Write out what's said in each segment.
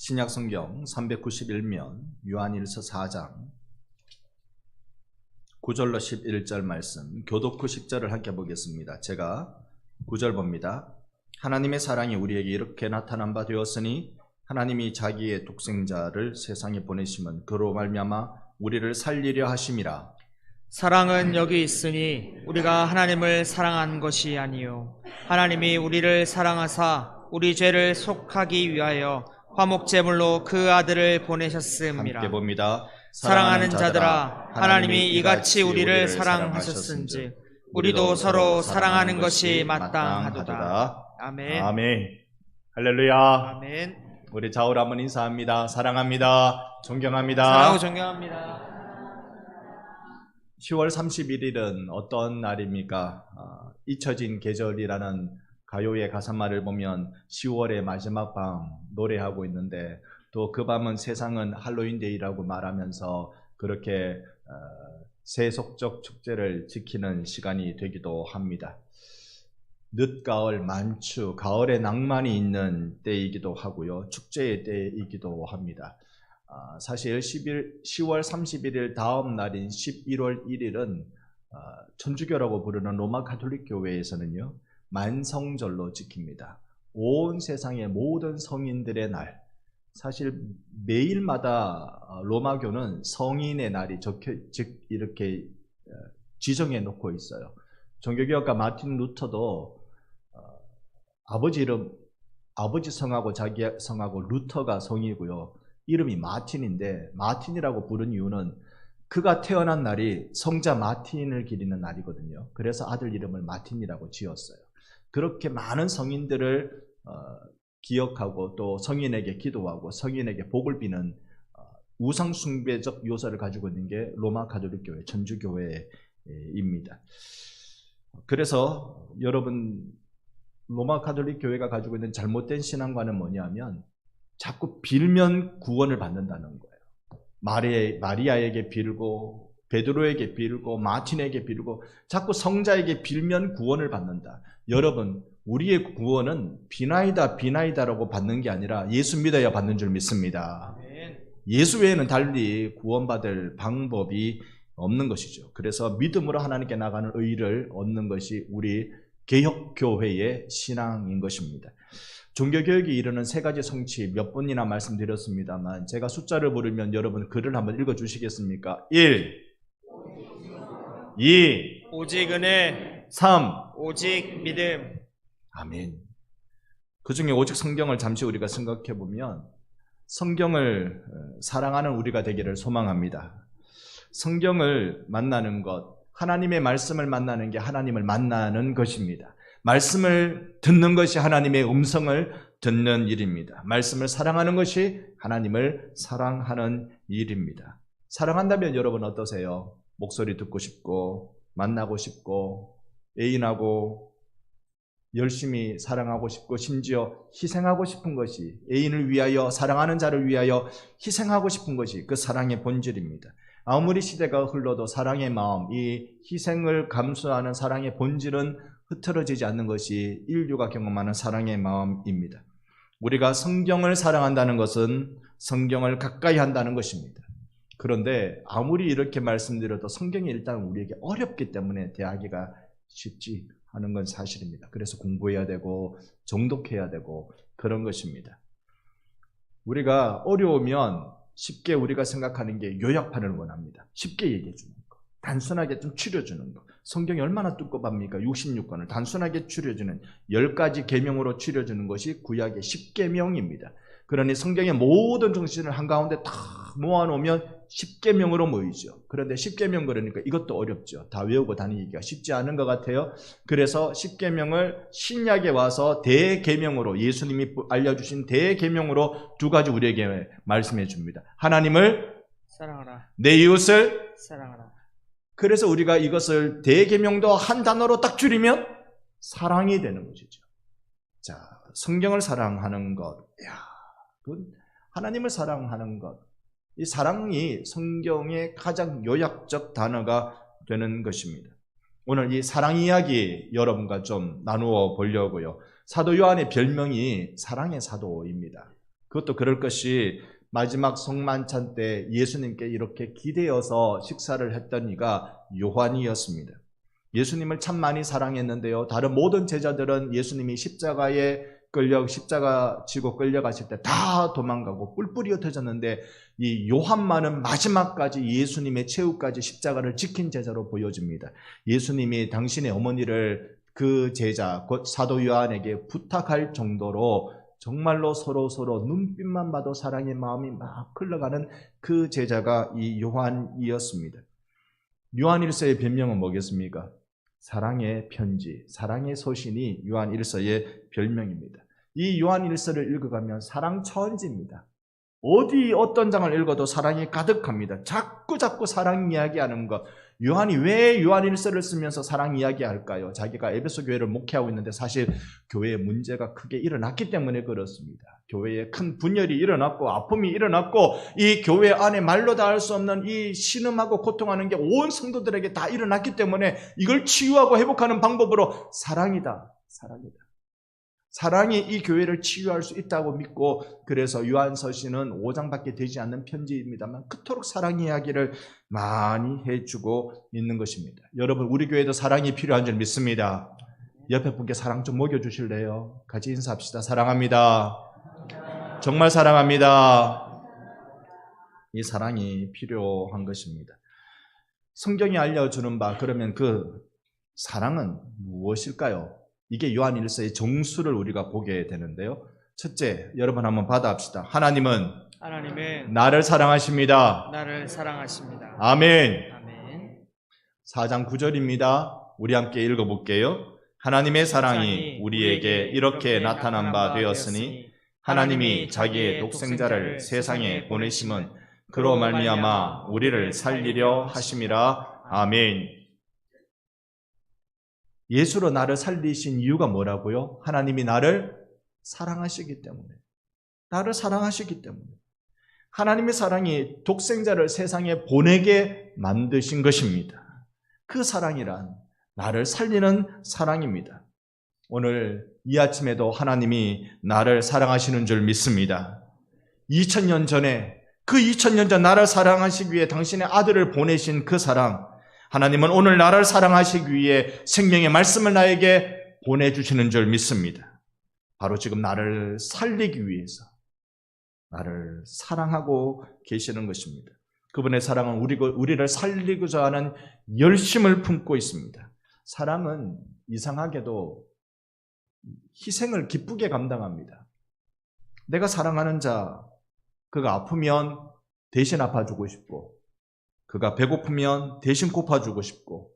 신약성경 391면 요한일서 4장 9절로 11절 말씀, 교독 후 10절을 함께 보겠습니다. 제가 9절 봅니다. 하나님의 사랑이 우리에게 이렇게 나타난 바 되었으니 하나님이 자기의 독생자를 세상에 보내심은 그로 말미암아 우리를 살리려 하심이라. 사랑은 여기 있으니 우리가 하나님을 사랑한 것이 아니요 하나님이 우리를 사랑하사 우리 죄를 속하기 위하여 화목제물로 그 아들을 보내셨음이라. 함께 봅니다. 사랑하는 자들아, 하나님이 이같이 우리를 사랑하셨은즉 우리도 서로 사랑하는 것이 마땅하도다. 아멘. 아멘. 할렐루야. 아멘. 우리 좌우로 한번 인사합니다. 사랑합니다. 존경합니다. 사랑하고 존경합니다. 10월 31일은 어떤 날입니까? 잊혀진 계절이라는 가요의 가사말을 보면 10월의 마지막 밤 노래하고 있는데, 또 그 밤은 세상은 할로윈데이라고 말하면서 그렇게 세속적 축제를 지키는 시간이 되기도 합니다. 늦가을 만추, 가을의 낭만이 있는 때이기도 하고요, 축제의 때이기도 합니다. 사실 10월 31일 다음 날인 11월 1일은 천주교라고 부르는 로마 가톨릭 교회에서는요, 만성절로 지킵니다. 온 세상의 모든 성인들의 날, 사실 매일마다 로마교는 성인의 날이 즉 이렇게 지정해 놓고 있어요. 종교개혁가 마틴 루터도 아버지 이름, 아버지 성하고 자기 성하고 루터가 성이고요, 이름이 마틴인데 마틴이라고 부른 이유는 그가 태어난 날이 성자 마틴을 기리는 날이거든요. 그래서 아들 이름을 마틴이라고 지었어요. 그렇게 많은 성인들을 기억하고 또 성인에게 기도하고 성인에게 복을 비는 우상숭배적 요소를 가지고 있는 게 로마 가톨릭 교회, 천주교회입니다. 그래서 여러분, 로마 가톨릭 교회가 가지고 있는 잘못된 신앙관은 뭐냐면 자꾸 빌면 구원을 받는다는 거예요. 마리아에게 빌고 베드로에게 빌고 마틴에게 빌고 자꾸 성자에게 빌면 구원을 받는다. 여러분, 우리의 구원은 비나이다라고 받는 게 아니라 예수 믿어야 받는 줄 믿습니다. 예수 외에는 달리 구원받을 방법이 없는 것이죠. 그래서 믿음으로 하나님께 나가는 의를 얻는 것이 우리 개혁교회의 신앙인 것입니다. 종교개혁이 이루는 세 가지 성취 몇 번이나 말씀드렸습니다만, 제가 숫자를 부르면 여러분 글을 한번 읽어주시겠습니까? 1, 2, 오직 은혜, 3, 오직 믿음. 아멘. 그 중에 오직 성경을 잠시 우리가 생각해 보면, 성경을 사랑하는 우리가 되기를 소망합니다. 성경을 만나는 것, 하나님의 말씀을 만나는 게 하나님을 만나는 것입니다. 말씀을 듣는 것이 하나님의 음성을 듣는 일입니다. 말씀을 사랑하는 것이 하나님을 사랑하는 일입니다. 사랑한다면 여러분 어떠세요? 목소리 듣고 싶고, 만나고 싶고, 애인하고 열심히 사랑하고 싶고, 심지어 희생하고 싶은 것이, 애인을 위하여, 사랑하는 자를 위하여 희생하고 싶은 것이 그 사랑의 본질입니다. 아무리 시대가 흘러도 사랑의 마음, 이 희생을 감수하는 사랑의 본질은 흐트러지지 않는 것이 인류가 경험하는 사랑의 마음입니다. 우리가 성경을 사랑한다는 것은 성경을 가까이 한다는 것입니다. 그런데 아무리 이렇게 말씀드려도 성경이 일단 우리에게 어렵기 때문에 대하기가 쉽지 하는 건 사실입니다. 그래서 공부해야 되고 정독해야 되고 그런 것입니다. 우리가 어려우면 쉽게 우리가 생각하는 게 요약판을 원합니다. 쉽게 얘기해 주는 거, 단순하게 좀 추려주는 거. 성경이 얼마나 두껍합니까? 66권을 단순하게 추려주는 10가지 계명으로 추려주는 것이 구약의 10계명입니다. 그러니 성경의 모든 정신을 한가운데 다 모아놓으면 10계명으로 모이죠. 그런데 10계명 그러니까 이것도 어렵죠. 다 외우고 다니기가 쉽지 않은 것 같아요. 그래서 10계명을 신약에 와서 대계명으로, 예수님이 알려주신 대계명으로 두 가지 우리에게 말씀해 줍니다. 하나님을 사랑하라, 내 이웃을 사랑하라. 그래서 우리가 이것을 대계명도 한 단어로 딱 줄이면 사랑이 되는 것이죠. 자, 성경을 사랑하는 것, 하나님을 사랑하는 것, 이 사랑이 성경의 가장 요약적 단어가 되는 것입니다. 오늘 이 사랑 이야기 여러분과 좀 나누어 보려고요. 사도 요한의 별명이 사랑의 사도입니다. 그것도 그럴 것이 마지막 성만찬 때 예수님께 이렇게 기대어서 식사를 했던 이가 요한이었습니다. 예수님을 참 많이 사랑했는데요. 다른 모든 제자들은 예수님이 십자가 지고 끌려가실 때 다 도망가고 뿔뿔이 흩어졌는데 이 요한만은 마지막까지 예수님의 최후까지 십자가를 지킨 제자로 보여집니다. 예수님이 당신의 어머니를 그 제자 곧 사도 요한에게 부탁할 정도로 정말로 서로 눈빛만 봐도 사랑의 마음이 막 흘러가는 그 제자가 이 요한이었습니다. 요한일서의 별명은 뭐겠습니까? 사랑의 편지, 사랑의 서신이 요한일서의 별명입니다. 이 요한일서를 읽어가면 사랑 천지입니다. 어떤 장을 읽어도 사랑이 가득합니다. 자꾸 사랑 이야기하는 것. 요한이 왜 요한일서를 쓰면서 사랑 이야기할까요? 자기가 에베소 교회를 목회하고 있는데 사실 교회에 문제가 크게 일어났기 때문에 그렇습니다. 교회에 큰 분열이 일어났고 아픔이 일어났고 이 교회 안에 말로 다 할 수 없는 이 신음하고 고통하는 게 온 성도들에게 다 일어났기 때문에 이걸 치유하고 회복하는 방법으로 사랑이다. 사랑이 이 교회를 치유할 수 있다고 믿고 그래서 요한서신은 5장밖에 되지 않는 편지입니다만 그토록 사랑 이야기를 많이 해주고 있는 것입니다. 여러분 우리 교회도 사랑이 필요한 줄 믿습니다. 옆에 분께 사랑 좀 먹여주실래요? 같이 인사합시다. 사랑합니다. 정말 사랑합니다. 이 사랑이 필요한 것입니다. 성경이 알려주는 바 그러면 그 사랑은 무엇일까요? 이게 요한일서의 정수를 우리가 보게 되는데요. 첫째, 여러분 한번 받아합시다. 하나님은 나를 사랑하십니다. 아멘. 4장 9절입니다. 우리 함께 읽어볼게요. 하나님의 사랑이 우리에게 이렇게 나타난 바 되었으니 하나님이 자기의 독생자를 세상에 보내심은 그로 말미암아 우리를 살리려 하심이라. 아멘. 예수로 나를 살리신 이유가 뭐라고요? 하나님이 나를 사랑하시기 때문에. 하나님의 사랑이 독생자를 세상에 보내게 만드신 것입니다. 그 사랑이란 나를 살리는 사랑입니다. 오늘 이 아침에도 하나님이 나를 사랑하시는 줄 믿습니다. 2000년 전 나를 사랑하시기 위해 당신의 아들을 보내신 그 사랑, 하나님은 오늘 나를 사랑하시기 위해 생명의 말씀을 나에게 보내주시는 줄 믿습니다. 바로 지금 나를 살리기 위해서 나를 사랑하고 계시는 것입니다. 그분의 사랑은 우리를 살리고자 하는 열심을 품고 있습니다. 사랑은 이상하게도 희생을 기쁘게 감당합니다. 내가 사랑하는 자, 그가 아프면 대신 아파주고 싶고 그가 배고프면 대신 고파주고 싶고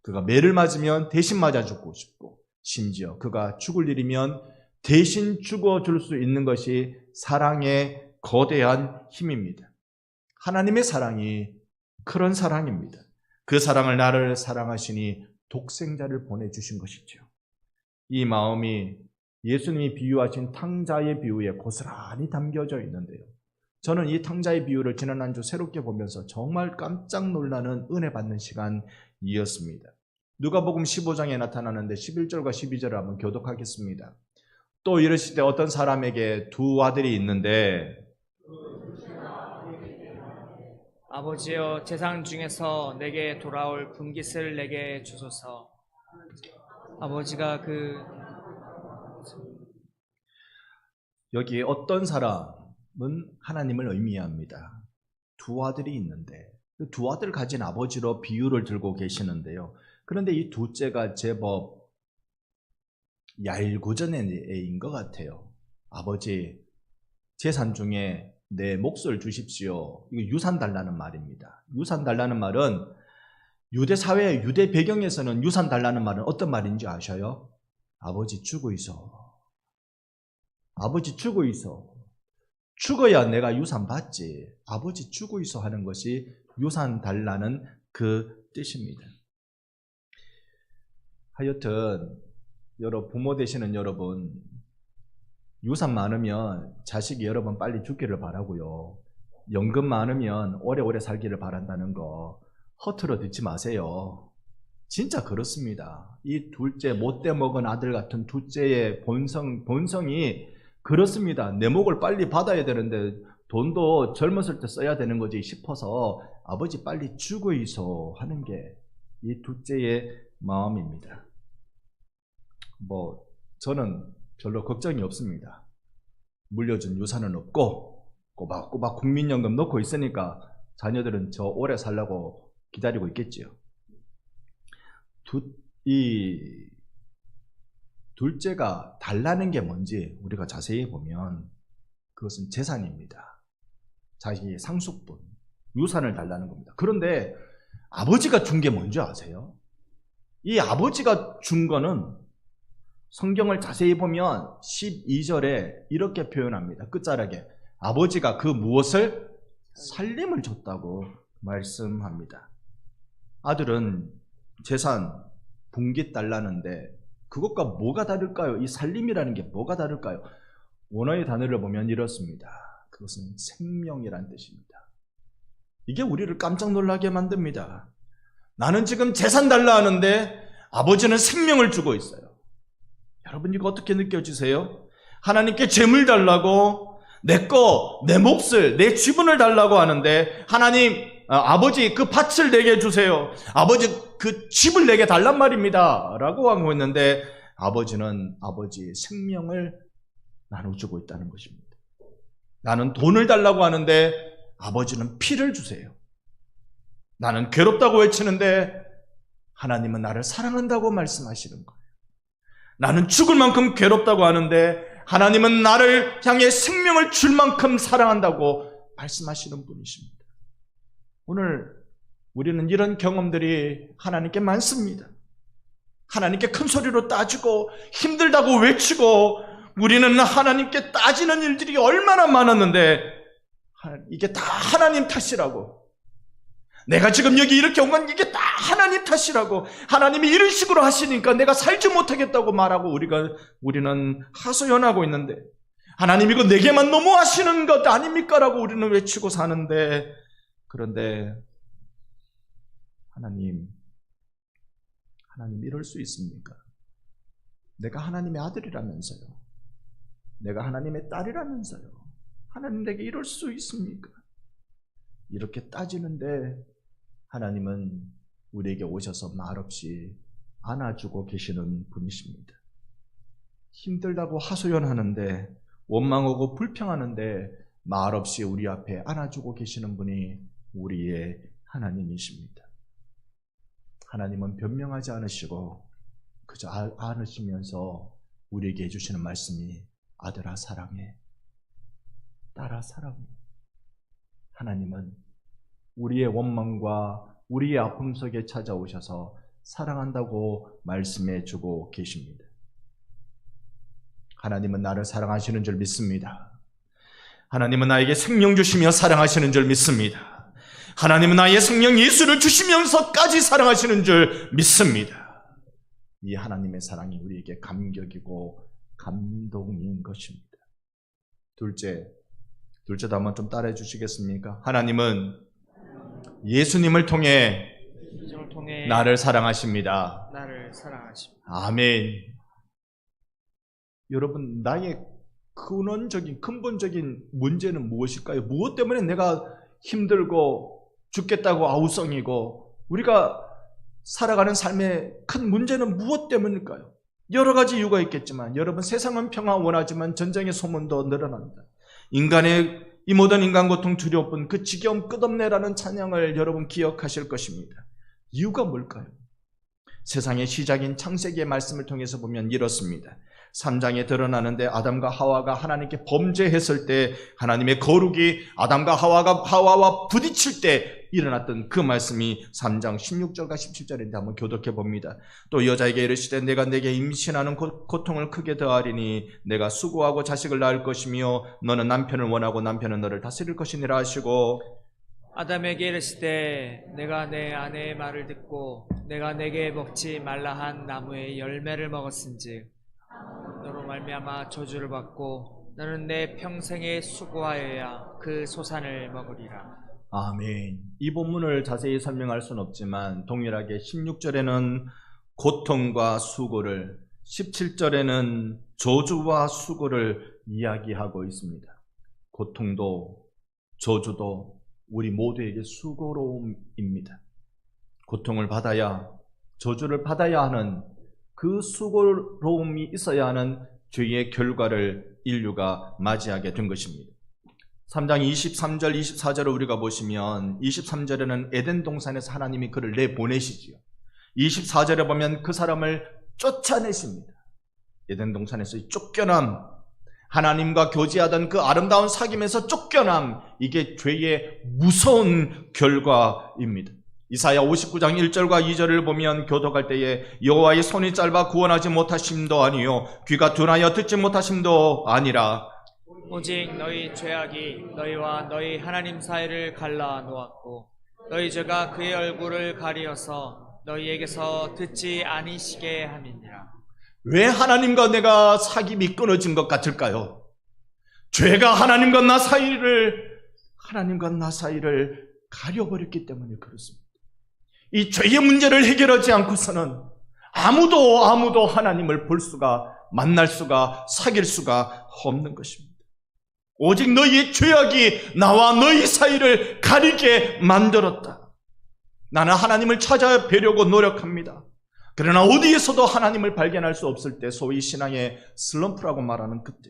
그가 매를 맞으면 대신 맞아주고 싶고 심지어 그가 죽을 일이면 대신 죽어줄 수 있는 것이 사랑의 거대한 힘입니다. 하나님의 사랑이 그런 사랑입니다. 그 사랑을 나를 사랑하시니 독생자를 보내주신 것이죠. 이 마음이 예수님이 비유하신 탕자의 비유에 고스란히 담겨져 있는데요. 저는 이 탕자의 비유를 지난 한 주 새롭게 보면서 정말 깜짝 놀라는 은혜 받는 시간이었습니다. 누가복음 15장에 나타나는데 11절과 12절을 한번 교독하겠습니다. 또 이르실 때 어떤 사람에게 두 아들이 있는데 아버지여 재상 중에서 내게 돌아올 분깃을 내게 주소서. 아버지가 여기 어떤 사람은 하나님을 의미합니다. 두 아들이 있는데 두 아들 가진 아버지로 비유를 들고 계시는데요. 그런데 이 둘째가 제법 얄궂은 애인 것 같아요. 아버지, 재산 중에 내 몫을 주십시오. 이거 유산 달라는 말입니다. 유산 달라는 말은 유대 사회, 유대 배경에서는 유산 달라는 말은 어떤 말인지 아셔요? 아버지 죽어 있어. 아버지 죽어 있어. 죽어야 내가 유산 받지. 아버지 죽어 있어 하는 것이 유산 달라는 그 뜻입니다. 하여튼 여러분, 부모 되시는 여러분, 유산 많으면 자식이 여러 번 빨리 죽기를 바라고요. 연금 많으면 오래오래 살기를 바란다는 거 허투루 듣지 마세요. 진짜 그렇습니다. 이 둘째, 못돼 먹은 아들 같은 둘째의 본성이 그렇습니다. 내 목을 빨리 받아야 되는데 돈도 젊었을 때 써야 되는 거지 싶어서 아버지 빨리 죽어 있어 하는 게 이 둘째의 마음입니다. 저는 별로 걱정이 없습니다. 물려준 유산은 없고 꼬박꼬박 국민연금 넣고 있으니까 자녀들은 저 오래 살라고 기다리고 있겠지요. 이 둘째가 달라는 게 뭔지 우리가 자세히 보면 그것은 재산입니다. 자기의 상속분, 유산을 달라는 겁니다. 그런데 아버지가 준 게 뭔지 아세요? 이 아버지가 준 거는 성경을 자세히 보면 12절에 이렇게 표현합니다. 끝자락에 아버지가 그 무엇을? 살림을 줬다고 말씀합니다. 아들은 재산 분깃 달라는데 그것과 뭐가 다를까요? 이 살림이라는 게 뭐가 다를까요? 원어의 단어를 보면 이렇습니다. 그것은 생명이란 뜻입니다. 이게 우리를 깜짝 놀라게 만듭니다. 나는 지금 재산 달라 하는데 아버지는 생명을 주고 있어요. 여러분 이거 어떻게 느껴지세요? 하나님께 재물 달라고 내 몫을, 내 지분을 달라고 하는데 하나님, 아버지 그 밭을 내게 주세요. 아버지 그 집을 내게 달란 말입니다. 라고 하고 있는데 아버지는 아버지의 생명을 나눠주고 있다는 것입니다. 나는 돈을 달라고 하는데 아버지는 피를 주세요. 나는 괴롭다고 외치는데 하나님은 나를 사랑한다고 말씀하시는 거예요. 나는 죽을 만큼 괴롭다고 하는데 하나님은 나를 향해 생명을 줄 만큼 사랑한다고 말씀하시는 분이십니다. 오늘 우리는 이런 경험들이 하나님께 많습니다. 하나님께 큰 소리로 따지고 힘들다고 외치고 우리는 하나님께 따지는 일들이 얼마나 많았는데 이게 다 하나님 탓이라고, 내가 지금 여기 이렇게 온 건 이게 다 하나님 탓이라고, 하나님이 이런 식으로 하시니까 내가 살지 못하겠다고 말하고 우리는 하소연하고 있는데 하나님 이거 내게만 너무 하시는 것 아닙니까? 라고 우리는 외치고 사는데, 그런데 하나님 이럴 수 있습니까? 내가 하나님의 아들이라면서요. 내가 하나님의 딸이라면서요. 하나님 내게 이럴 수 있습니까? 이렇게 따지는데 하나님은 우리에게 오셔서 말없이 안아주고 계시는 분이십니다. 힘들다고 하소연하는데, 원망하고 불평하는데 말없이 우리 앞에 안아주고 계시는 분이 우리의 하나님이십니다. 하나님은 변명하지 않으시고 그저 안으시면서 우리에게 해주시는 말씀이 아들아 사랑해, 딸아 사랑해. 하나님은 우리의 원망과 우리의 아픔 속에 찾아오셔서 사랑한다고 말씀해 주고 계십니다. 하나님은 나를 사랑하시는 줄 믿습니다. 하나님은 나에게 생명 주시며 사랑하시는 줄 믿습니다. 하나님은 나의 생명 예수를 주시면서까지 사랑하시는 줄 믿습니다. 이 하나님의 사랑이 우리에게 감격이고 감동인 것입니다. 둘째도 한번 좀 따라해 주시겠습니까? 하나님은 예수님을 통해 나를 사랑하십니다. 아멘. 여러분, 나의 근본적인 문제는 무엇일까요? 무엇 때문에 내가 힘들고 죽겠다고 아우성이고 우리가 살아가는 삶의 큰 문제는 무엇 때문일까요? 여러 가지 이유가 있겠지만, 여러분, 세상은 평화 원하지만 전쟁의 소문도 늘어납니다. 이 모든 인간 고통 두려움뿐 그 지겨움 끝없네라는 찬양을 여러분 기억하실 것입니다. 이유가 뭘까요? 세상의 시작인 창세기의 말씀을 통해서 보면 이렇습니다. 3장에 드러나는데 아담과 하와가 하나님께 범죄했을 때 하나님의 거룩이 아담과 하와와 부딪힐 때 일어났던 그 말씀이 3장 16절과 17절인데 한번 교독해 봅니다. 또 여자에게 이르시되 내가 내게 임신하는 고통을 크게 더하리니 내가 수고하고 자식을 낳을 것이며 너는 남편을 원하고 남편은 너를 다스릴 것이니라 하시고, 아담에게 이르시되 내가 내 아내의 말을 듣고 내가 내게 먹지 말라 한 나무의 열매를 먹었은즉 너로 말미암아 저주를 받고 너는 내 평생에 수고하여야 그 소산을 먹으리라. 아멘. 이 본문을 자세히 설명할 수는 없지만 동일하게 16절에는 고통과 수고를, 17절에는 저주와 수고를 이야기하고 있습니다. 고통도 저주도 우리 모두에게 수고로움입니다. 고통을 받아야, 저주를 받아야 하는 그 수고로움이 있어야 하는 죄의 결과를 인류가 맞이하게 된 것입니다. 3장 23절, 24절을 우리가 보시면 23절에는 에덴 동산에서 하나님이 그를 내보내시지요. 24절에 보면 그 사람을 쫓아내십니다. 에덴 동산에서 쫓겨남, 하나님과 교제하던 그 아름다운 사귐에서 쫓겨남, 이게 죄의 무서운 결과입니다. 이사야 59장 1절과 2절을 보면 교독할 때에 여호와의 손이 짧아 구원하지 못하심도 아니요 귀가 둔하여 듣지 못하심도 아니라 오직 너희 죄악이 너희와 너희 하나님 사이를 갈라 놓았고 너희 죄가 그의 얼굴을 가리어서 너희에게서 듣지 아니시게 함이니라. 왜 하나님과 내가 사귐이 끊어진 것 같을까요? 죄가 하나님과 나 사이를 가려버렸기 때문에 그렇습니다. 이 죄의 문제를 해결하지 않고서는 아무도 하나님을 볼 수가, 만날 수가, 사귈 수가 없는 것입니다. 오직 너희의 죄악이 나와 너희 사이를 가리게 만들었다. 나는 하나님을 찾아뵈려고 노력합니다. 그러나 어디에서도 하나님을 발견할 수 없을 때, 소위 신앙의 슬럼프라고 말하는 그때,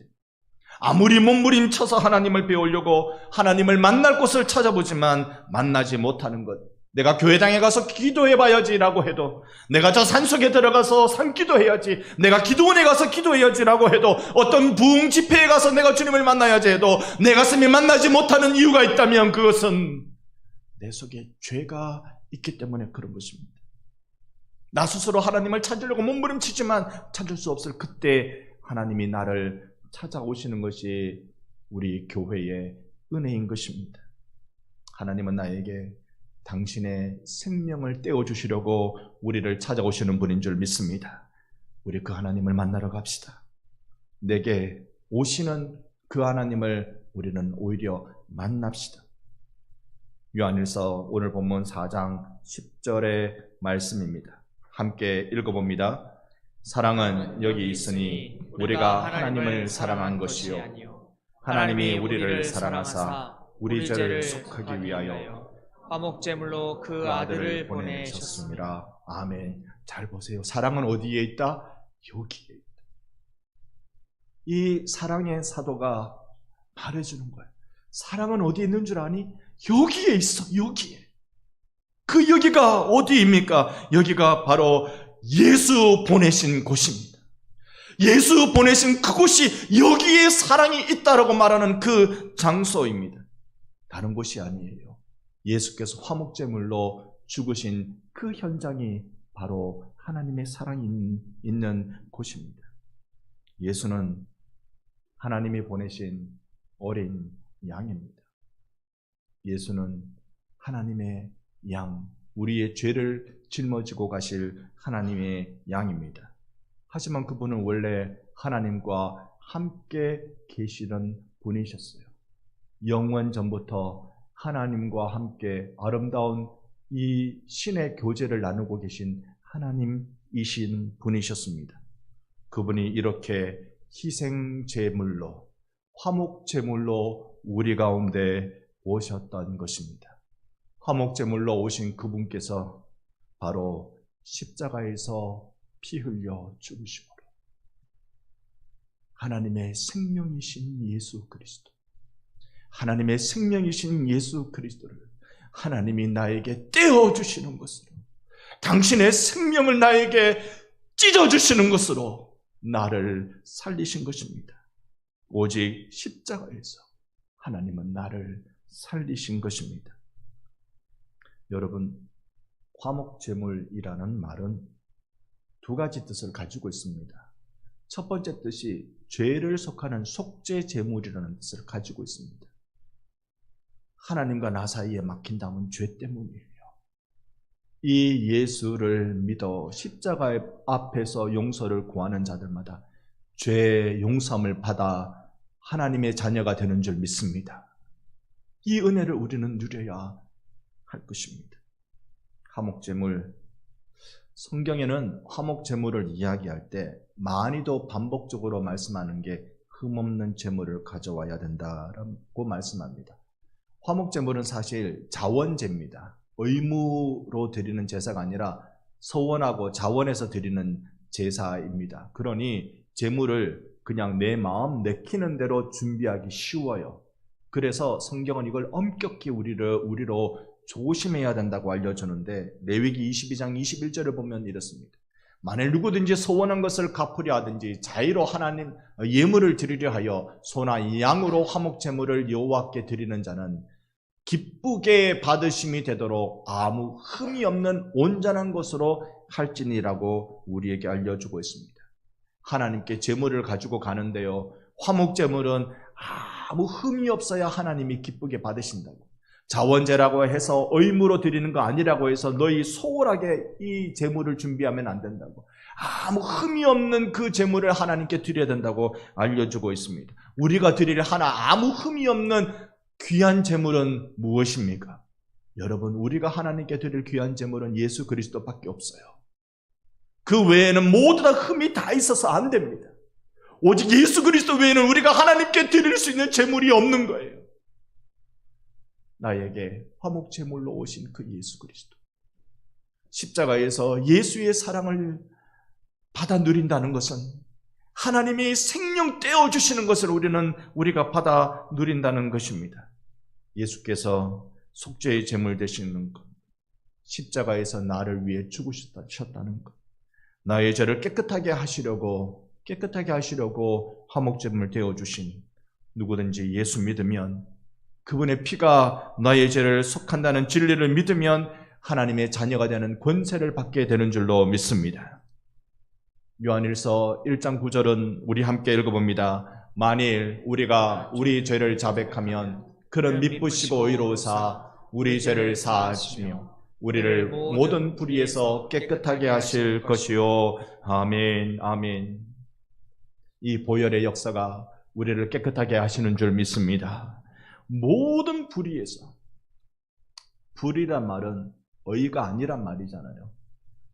아무리 몸부림쳐서 하나님을 배우려고 하나님을 만날 곳을 찾아보지만 만나지 못하는 것, 내가 교회당에 가서 기도해봐야지라고 해도, 내가 저 산속에 들어가서 산기도해야지, 내가 기도원에 가서 기도해야지라고 해도, 어떤 부흥 집회에 가서 내가 주님을 만나야지 해도 내 가슴이 만나지 못하는 이유가 있다면 그것은 내 속에 죄가 있기 때문에 그런 것입니다. 나 스스로 하나님을 찾으려고 몸부림치지만 찾을 수 없을 그때 하나님이 나를 찾아오시는 것이 우리 교회의 은혜인 것입니다. 하나님은 나에게 당신의 생명을 떼어주시려고 우리를 찾아오시는 분인 줄 믿습니다. 우리 그 하나님을 만나러 갑시다. 내게 오시는 그 하나님을 우리는 오히려 만납시다. 요한일서 오늘 본문 4장 10절의 말씀입니다. 함께 읽어봅니다. 사랑은 여기 있으니 우리가 하나님을 사랑한 것이요 하나님이 우리를 사랑하사 우리 죄를 속하기 위하여 화목제물로 그 아들을 보내셨습니다. 아멘. 잘 보세요. 사랑은 어디에 있다? 여기에 있다. 이 사랑의 사도가 말해주는 거예요. 사랑은 어디에 있는 줄 아니? 여기에 있어. 여기에. 그 여기가 어디입니까? 여기가 바로 예수 보내신 곳입니다. 예수 보내신 그곳이 여기에 사랑이 있다라고 말하는 그 장소입니다. 다른 곳이 아니에요. 예수께서 화목제물로 죽으신 그 현장이 바로 하나님의 사랑이 있는 곳입니다. 예수는 하나님이 보내신 어린 양입니다. 예수는 하나님의 양, 우리의 죄를 짊어지고 가실 하나님의 양입니다. 하지만 그분은 원래 하나님과 함께 계시던 분이셨어요. 영원 전부터 하나님과 함께 아름다운 이 신의 교제를 나누고 계신 하나님이신 분이셨습니다. 그분이 이렇게 희생제물로, 화목제물로 우리 가운데 오셨던 것입니다. 화목제물로 오신 그분께서 바로 십자가에서 피 흘려 죽으심으로 하나님의 생명이신 예수 그리스도, 하나님의 생명이신 예수 그리스도를 하나님이 나에게 떼어주시는 것으로, 당신의 생명을 나에게 찢어주시는 것으로 나를 살리신 것입니다. 오직 십자가에서 하나님은 나를 살리신 것입니다. 여러분, 화목제물이라는 말은 두 가지 뜻을 가지고 있습니다. 첫 번째 뜻이 죄를 속하는 속죄제물이라는 뜻을 가지고 있습니다. 하나님과 나 사이에 막힌 담은 죄 때문이에요. 이 예수를 믿어 십자가 앞에서 용서를 구하는 자들마다 죄 용서함을 받아 하나님의 자녀가 되는 줄 믿습니다. 이 은혜를 우리는 누려야 할 것입니다. 화목제물, 성경에는 화목 제물을 이야기할 때 많이도 반복적으로 말씀하는 게 흠없는 제물을 가져와야 된다라고 말씀합니다. 화목 제물은 사실 자원제입니다. 의무로 드리는 제사가 아니라 서원하고 자원해서 드리는 제사입니다. 그러니 제물을 그냥 내 마음 내키는 대로 준비하기 쉬워요. 그래서 성경은 이걸 엄격히 우리로 조심해야 된다고 알려주는데, 레위기 22장 21절을 보면 이렇습니다. 만일 누구든지 소원한 것을 갚으려 하든지 자의로 하나님 예물을 드리려 하여 소나 양으로 화목 제물을 여호와께 드리는 자는 기쁘게 받으심이 되도록 아무 흠이 없는 온전한 것으로 할지니라고 우리에게 알려주고 있습니다. 하나님께 제물을 가지고 가는데요, 화목 제물은 아무 흠이 없어야 하나님이 기쁘게 받으신다고. 자원제라고 해서 의무로 드리는 거 아니라고 해서 너희 소홀하게 이 제물을 준비하면 안 된다고. 아무 흠이 없는 그 제물을 하나님께 드려야 된다고 알려주고 있습니다. 우리가 드릴 아무 흠이 없는 귀한 제물은 무엇입니까? 여러분, 우리가 하나님께 드릴 귀한 제물은 예수 그리스도밖에 없어요. 그 외에는 모두 다 흠이 다 있어서 안 됩니다. 오직 예수 그리스도 외에는 우리가 하나님께 드릴 수 있는 제물이 없는 거예요. 나에게 화목 제물로 오신 그 예수 그리스도, 십자가에서 예수의 사랑을 받아 누린다는 것은 하나님이 생명 떼어주시는 것을 우리가 받아 누린다는 것입니다. 예수께서 속죄의 제물 되시는 것, 십자가에서 나를 위해 죽으셨다는 것, 나의 죄를 깨끗하게 하시려고 화목 제물 되어주신, 누구든지 예수 믿으면, 그분의 피가 나의 죄를 속한다는 진리를 믿으면 하나님의 자녀가 되는 권세를 받게 되는 줄로 믿습니다. 요한일서 1장 9절은 우리 함께 읽어봅니다. 만일 우리가 우리 죄를 자백하면 그는 미쁘시고 의로우사 우리 죄를 사하시며 우리를 모든 불의에서 깨끗하게 하실 것이요. 아멘, 아멘. 이 보혈의 역사가 우리를 깨끗하게 하시는 줄 믿습니다. 모든 불의에서, 불의란 말은 의가 아니란 말이잖아요.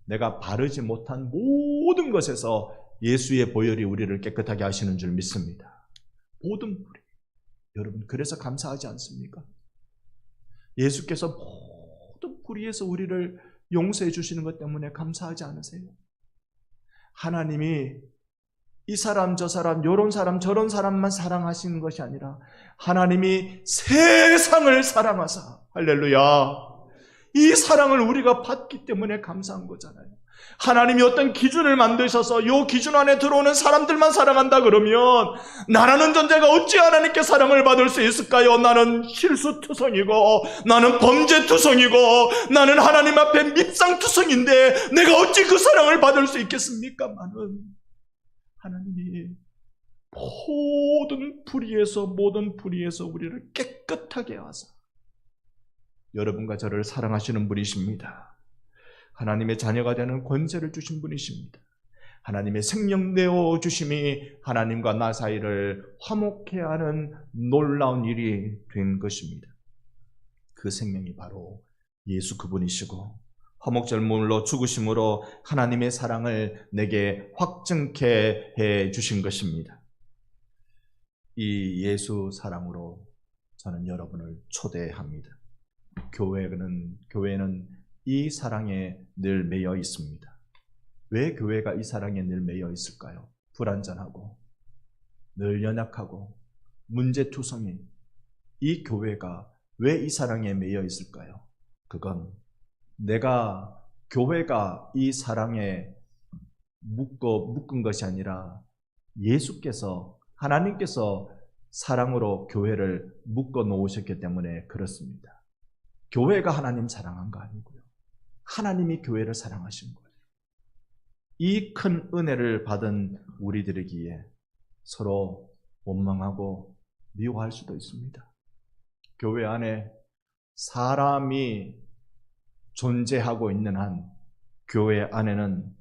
내가 바르지 못한 모든 것에서 예수의 보혈이 우리를 깨끗하게 하시는 줄 믿습니다. 모든 불의. 여러분, 그래서 감사하지 않습니까? 예수께서 모든 불의에서 우리를 용서해 주시는 것 때문에 감사하지 않으세요? 하나님이 이 사람 저 사람 요런 사람 저런 사람만 사랑하시는 것이 아니라 하나님이 세상을 사랑하사, 할렐루야, 이 사랑을 우리가 받기 때문에 감사한 거잖아요. 하나님이 어떤 기준을 만드셔서 이 기준 안에 들어오는 사람들만 사랑한다 그러면 나라는 존재가 어찌 하나님께 사랑을 받을 수 있을까요? 나는 실수투성이고 나는 범죄투성이고 나는 하나님 앞에 밉상투성인데 내가 어찌 그 사랑을 받을 수 있겠습니까마는 하나님이 모든 불의에서 우리를 깨끗하게 하사 여러분과 저를 사랑하시는 분이십니다. 하나님의 자녀가 되는 권세를 주신 분이십니다. 하나님의 생명 내어주심이 하나님과 나 사이를 화목케 하는 놀라운 일이 된 것입니다. 그 생명이 바로 예수 그분이시고 화목제물로 죽으심으로 하나님의 사랑을 내게 확증케 해 주신 것입니다. 이 예수 사랑으로 저는 여러분을 초대합니다. 교회는 이 사랑에 늘 매여 있습니다. 왜 교회가 이 사랑에 늘 매여 있을까요? 불완전하고 늘 연약하고 문제투성인 이 교회가 왜 이 사랑에 매여 있을까요? 그건 교회가 이 사랑에 묶은 것이 아니라 예수께서, 하나님께서 사랑으로 교회를 묶어 놓으셨기 때문에 그렇습니다. 교회가 하나님 사랑한 거 아니고요. 하나님이 교회를 사랑하신 거예요. 이 큰 은혜를 받은 우리들이기에 서로 원망하고 미워할 수도 있습니다. 교회 안에 사람이 존재하고 있는 한 교회 안에는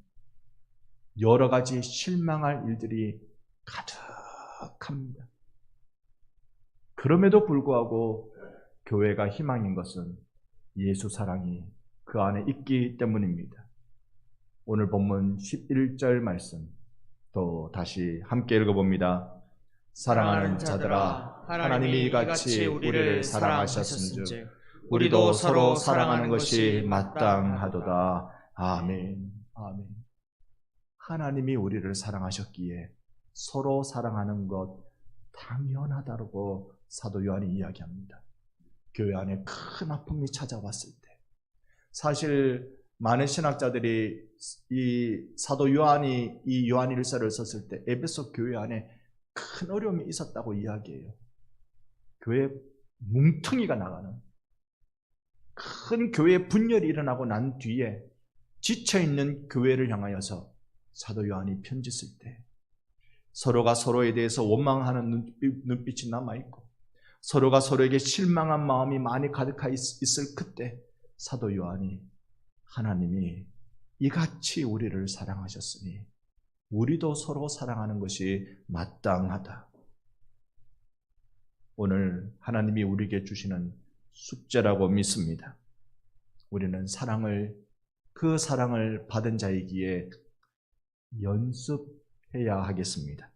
여러 가지 실망할 일들이 가득합니다. 그럼에도 불구하고 교회가 희망인 것은 예수 사랑이 그 안에 있기 때문입니다. 오늘 본문 11절 말씀 또 다시 함께 읽어봅니다. 사랑하는 자들아, 하나님이 이같이 우리를 사랑하셨은즉 우리도 서로 사랑하는 것이 마땅하도다. 아멘. 아멘. 하나님이 우리를 사랑하셨기에 서로 사랑하는 것 당연하다고 사도 요한이 이야기합니다. 교회 안에 큰 아픔이 찾아왔을 때, 사실 많은 신학자들이 이 사도 요한이 이 요한일서를 썼을 때 에베소 교회 안에 큰 어려움이 있었다고 이야기해요. 교회 뭉텅이가 나가는 큰 교회 분열이 일어나고 난 뒤에 지쳐있는 교회를 향하여서 사도 요한이 편지 쓸 때 서로가 서로에 대해서 원망하는 눈빛이 남아있고 서로가 서로에게 실망한 마음이 많이 가득해 있을 그때 사도 요한이 하나님이 이같이 우리를 사랑하셨으니 우리도 서로 사랑하는 것이 마땅하다. 오늘 하나님이 우리에게 주시는 숙제라고 믿습니다. 우리는 그 사랑을 받은 자이기에 연습해야 하겠습니다.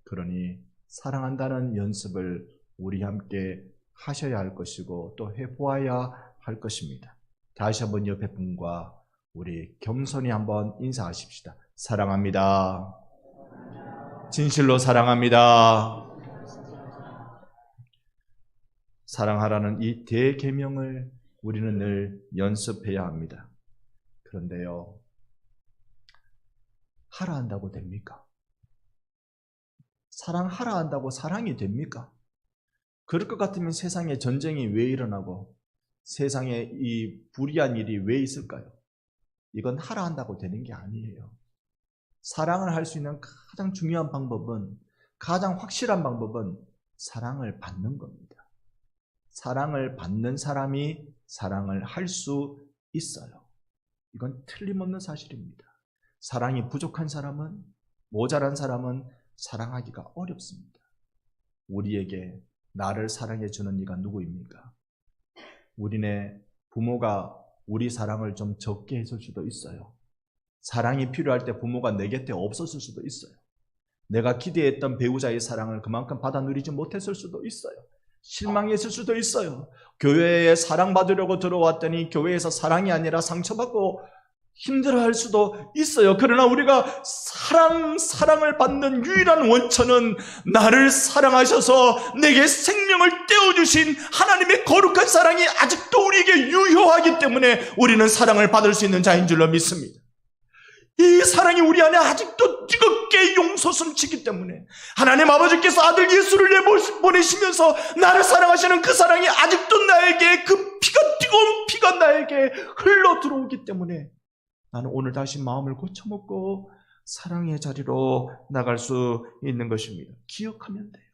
그러니 사랑한다는 연습을 우리 함께 하셔야 할 것이고 또 해보아야 할 것입니다. 다시 한번 옆에 분과 우리 겸손히 한번 인사하십시다. 사랑합니다. 진실로 사랑합니다. 사랑하라는 이 대계명을 우리는 늘 연습해야 합니다. 그런데요, 하라 한다고 됩니까? 사랑하라 한다고 사랑이 됩니까? 그럴 것 같으면 세상에 전쟁이 왜 일어나고 세상에 이 불의한 일이 왜 있을까요? 이건 하라 한다고 되는 게 아니에요. 사랑을 할 수 있는 가장 중요한 방법은, 가장 확실한 방법은 사랑을 받는 겁니다. 사랑을 받는 사람이 사랑을 할 수 있어요. 이건 틀림없는 사실입니다. 사랑이 부족한 사람은, 모자란 사람은 사랑하기가 어렵습니다. 우리에게 나를 사랑해 주는 이가 누구입니까? 우리네 부모가 우리 사랑을 좀 적게 해줄 수도 있어요. 사랑이 필요할 때 부모가 내 곁에 없었을 수도 있어요. 내가 기대했던 배우자의 사랑을 그만큼 받아 누리지 못했을 수도 있어요. 실망했을 수도 있어요. 교회에 사랑받으려고 들어왔더니 교회에서 사랑이 아니라 상처받고 힘들어할 수도 있어요. 그러나 우리가 사랑을 받는 유일한 원천은 나를 사랑하셔서 내게 생명을 떼어주신 하나님의 거룩한 사랑이 아직도 우리에게 유효하기 때문에 우리는 사랑을 받을 수 있는 자인 줄로 믿습니다. 이 사랑이 우리 안에 아직도 뜨겁게 용솟음치기 때문에 하나님 아버지께서 아들 예수를 내보내시면서 나를 사랑하시는 그 사랑이 아직도 나에게, 그 뜨거운 피가 나에게 흘러 들어오기 때문에 나는 오늘 다시 마음을 고쳐먹고 사랑의 자리로 나갈 수 있는 것입니다. 기억하면 돼요.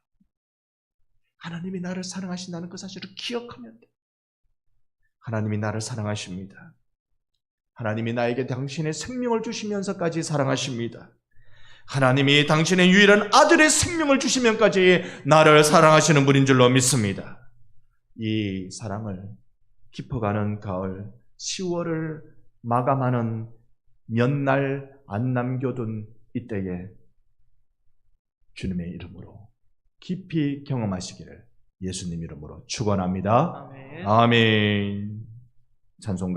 하나님이 나를 사랑하신다는 그 사실을 기억하면 돼요. 하나님이 나를 사랑하십니다. 하나님이 나에게 당신의 생명을 주시면서까지 사랑하십니다. 하나님이 당신의 유일한 아들의 생명을 주시면까지 나를 사랑하시는 분인 줄로 믿습니다. 이 사랑을 깊어가는 가을 10월을 마감하는 몇 날 안 남겨둔 이때에 주님의 이름으로 깊이 경험하시기를 예수님 이름으로 축원합니다. 아멘. 아멘. 찬송가